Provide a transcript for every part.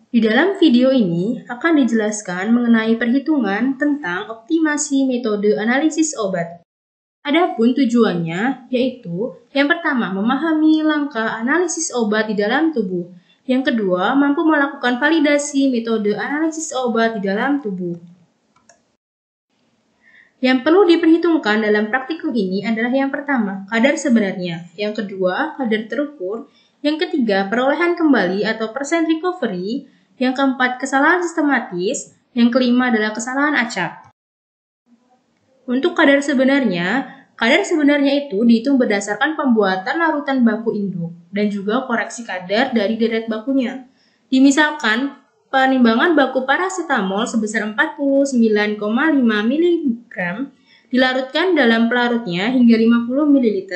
Di dalam video ini akan dijelaskan mengenai perhitungan tentang optimasi metode analisis obat. Adapun tujuannya yaitu yang pertama memahami langkah analisis obat di dalam tubuh. Yang kedua, mampu melakukan validasi metode analisis obat di dalam tubuh. Yang perlu diperhitungkan dalam praktikum ini adalah yang pertama, kadar sebenarnya. Yang kedua, kadar terukur. Yang ketiga, perolehan kembali atau persen recovery. Yang keempat, kesalahan sistematis. Yang kelima adalah kesalahan acak. Untuk kadar sebenarnya itu dihitung berdasarkan pembuatan larutan baku induk dan juga koreksi kadar dari deret bakunya. Dimisalkan, penimbangan baku paracetamol sebesar 49,5 mg dilarutkan dalam pelarutnya hingga 50 ml,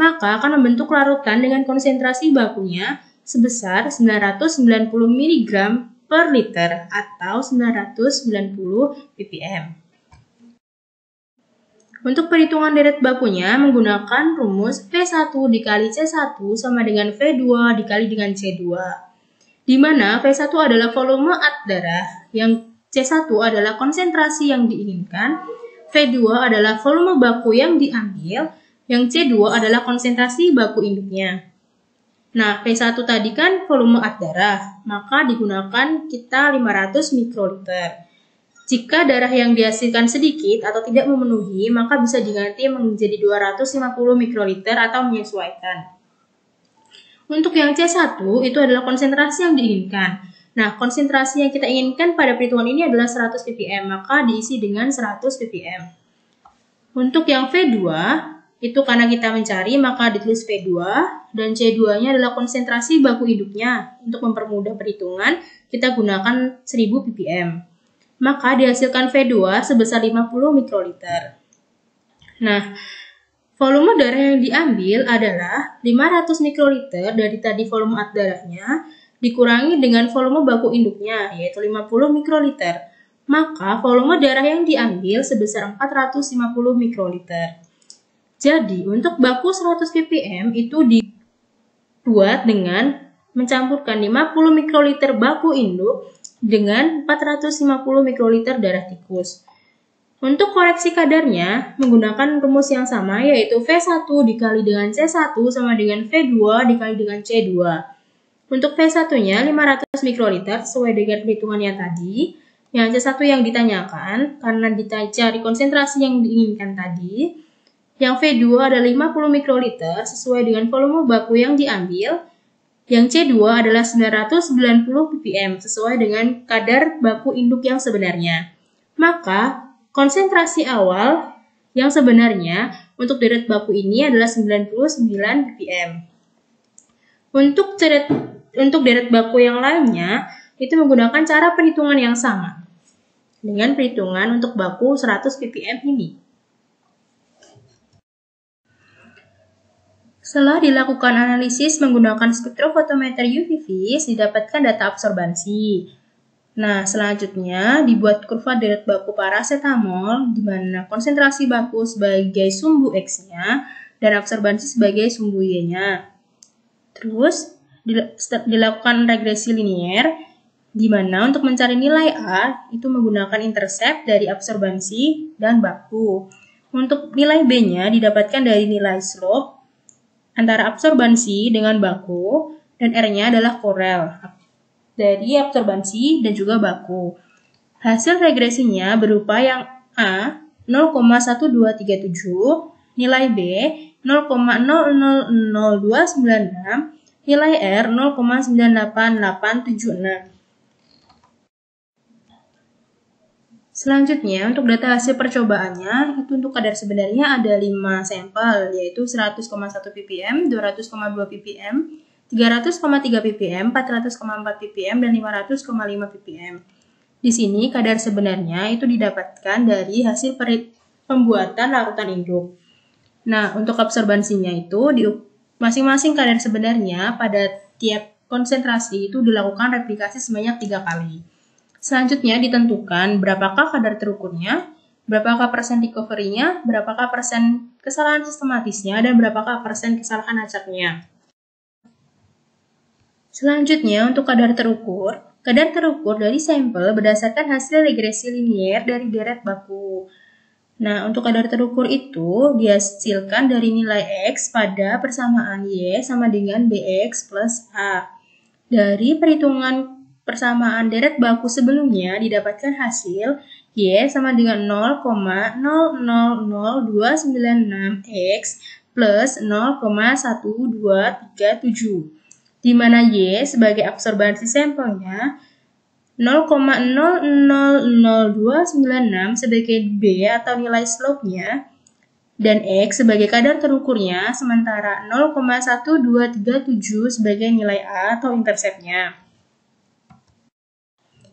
maka akan membentuk larutan dengan konsentrasi bakunya sebesar 990 mg per liter atau 990 ppm. Untuk perhitungan deret bakunya menggunakan rumus V1 dikali C1 sama dengan V2 dikali dengan C2. Di mana V1 adalah volume at darah, yang C1 adalah konsentrasi yang diinginkan, V2 adalah volume baku yang diambil, yang C2 adalah konsentrasi baku induknya. Nah, V1 tadi kan volume at darah, maka digunakan kita 500 mikroliter. Jika darah yang dihasilkan sedikit atau tidak memenuhi, maka bisa diganti menjadi 250 mikroliter atau menyesuaikan. Untuk yang C1 itu adalah konsentrasi yang diinginkan. Nah, konsentrasi yang kita inginkan pada perhitungan ini adalah 100 ppm, maka diisi dengan 100 ppm. Untuk yang V2, itu karena kita mencari, maka ditulis V2, dan C2-nya adalah konsentrasi baku induknya. Untuk mempermudah perhitungan, kita gunakan 1000 ppm. Maka dihasilkan V2 sebesar 50 mikroliter. Nah, volume darah yang diambil adalah 500 mikroliter dari tadi volume at darahnya dikurangi dengan volume baku induknya, yaitu 50 mikroliter. Maka volume darah yang diambil sebesar 450 mikroliter. Jadi, untuk baku 100 ppm itu dibuat dengan mencampurkan 50 mikroliter baku induk dengan 450 mikroliter darah tikus. Untuk koreksi kadarnya, menggunakan rumus yang sama, yaitu V1 dikali dengan C1 sama dengan V2 dikali dengan C2. Untuk V1-nya 500 mikroliter sesuai dengan perhitungannya tadi. Yang C1 yang ditanyakan, karena dicari konsentrasi yang diinginkan tadi. Yang V2 adalah 50 mikroliter sesuai dengan volume baku yang diambil. Yang C2 adalah 990 ppm sesuai dengan kadar baku induk yang sebenarnya. Maka, konsentrasi awal yang sebenarnya untuk deret baku ini adalah 99 ppm. Untuk deret baku yang lainnya, itu menggunakan cara perhitungan yang sama. Dengan perhitungan untuk baku 100 ppm ini. Setelah dilakukan analisis menggunakan spektrofotometer UV vis, didapatkan data absorbansi. Nah, selanjutnya dibuat kurva deret baku paracetamol, di mana konsentrasi baku sebagai sumbu X-nya dan absorbansi sebagai sumbu Y-nya. Terus, dilakukan regresi linier, di mana untuk mencari nilai A, itu menggunakan intercept dari absorbansi dan baku. Untuk nilai B-nya didapatkan dari nilai slope antara absorbansi dengan baku, dan R-nya adalah korel dari absorbansi dan juga baku. Hasil regresinya berupa yang A 0,1237, nilai B 0,000296, nilai R 0,98876. Selanjutnya, untuk data hasil percobaannya, itu untuk kadar sebenarnya ada 5 sampel, yaitu 100,1 ppm, 200,2 ppm, 300,3 ppm, 400,4 ppm, dan 500,5 ppm. Di sini, kadar sebenarnya itu didapatkan dari hasil pembuatan larutan induk. Nah, untuk absorbansinya itu, masing-masing kadar sebenarnya pada tiap konsentrasi itu dilakukan replikasi sebanyak 3 kali. Selanjutnya ditentukan berapakah kadar terukurnya, berapakah persen recovery-nya, berapakah persen kesalahan sistematisnya, dan berapakah persen kesalahan acaknya. Selanjutnya untuk kadar terukur, kadar terukur dari sampel berdasarkan hasil regresi linier dari deret baku. Nah, untuk kadar terukur itu dihasilkan dari nilai X pada persamaan Y sama dengan BX plus A. Dari perhitungan persamaan deret baku sebelumnya didapatkan hasil Y sama dengan 0,000296X plus 0,1237, di mana Y sebagai absorbansi sampelnya 0,000296 sebagai B atau nilai slope-nya, dan X sebagai kadar terukurnya, sementara 0,1237 sebagai nilai A atau intercept-nya.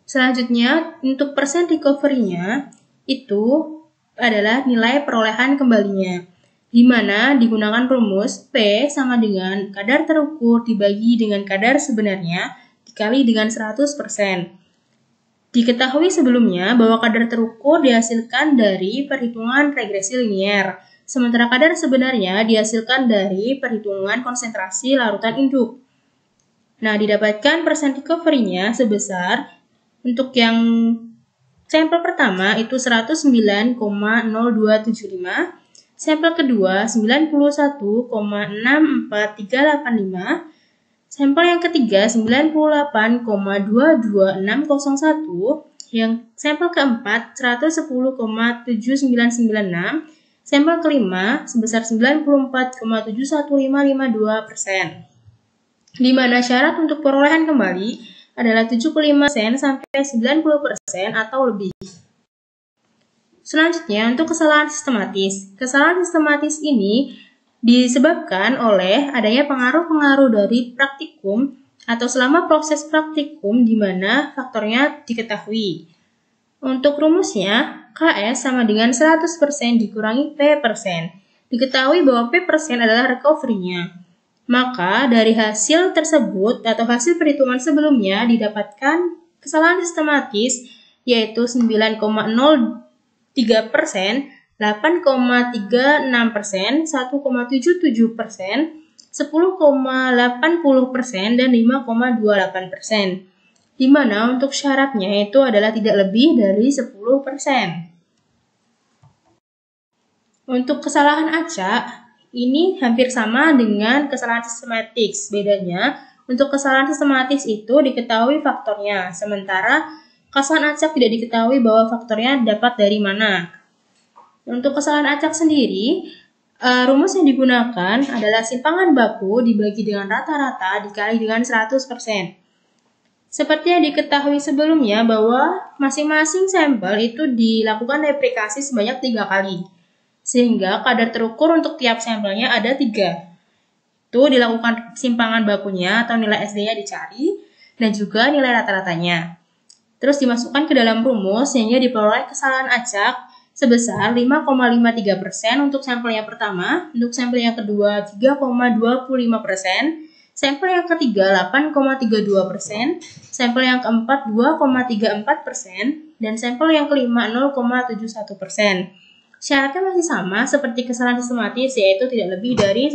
Selanjutnya, untuk persen recovery-nya, itu adalah nilai perolehan kembalinya, di mana digunakan rumus P sama dengan kadar terukur dibagi dengan kadar sebenarnya dikali dengan 100%. Diketahui sebelumnya bahwa kadar terukur dihasilkan dari perhitungan regresi linier, sementara kadar sebenarnya dihasilkan dari perhitungan konsentrasi larutan induk. Nah, didapatkan persen recovery-nya sebesar, untuk yang sampel pertama itu 109,0275, sampel kedua 91,64385, sampel yang ketiga 98,22601, yang sampel keempat 110,7996, sampel kelima sebesar 94,71552%. Di mana syarat untuk perolehan kembali adalah 75% sampai 90% atau lebih. Selanjutnya, untuk kesalahan sistematis. Kesalahan sistematis ini disebabkan oleh adanya pengaruh-pengaruh dari praktikum atau selama proses praktikum di mana faktornya diketahui. Untuk rumusnya, KS sama dengan 100% dikurangi P%. Diketahui bahwa P% adalah recovery-nya. Maka dari hasil tersebut atau hasil perhitungan sebelumnya didapatkan kesalahan sistematis yaitu 9,03%, 8,36%, 1,77%, 10,80%, dan 5,28%. Di mana untuk syaratnya itu adalah tidak lebih dari 10%. Untuk kesalahan acak, ini hampir sama dengan kesalahan sistematis. Bedanya, untuk kesalahan sistematis itu diketahui faktornya, sementara kesalahan acak tidak diketahui bahwa faktornya dapat dari mana. Untuk kesalahan acak sendiri, rumus yang digunakan adalah simpangan baku dibagi dengan rata-rata dikali dengan 100%. Seperti yang diketahui sebelumnya bahwa masing-masing sampel itu dilakukan replikasi sebanyak 3 kali. Sehingga kadar terukur untuk tiap sampelnya ada 3. Itu dilakukan simpangan bakunya atau nilai SD-nya dicari, dan juga nilai rata-ratanya. Terus dimasukkan ke dalam rumus sehingga diperoleh kesalahan acak sebesar 5,53% untuk sampel yang pertama, untuk sampel yang kedua 3,25%, sampel yang ketiga 8,32%, sampel yang keempat 2,34%, dan sampel yang kelima 0,71%. Syaratnya masih sama seperti kesalahan sistematis, yaitu tidak lebih dari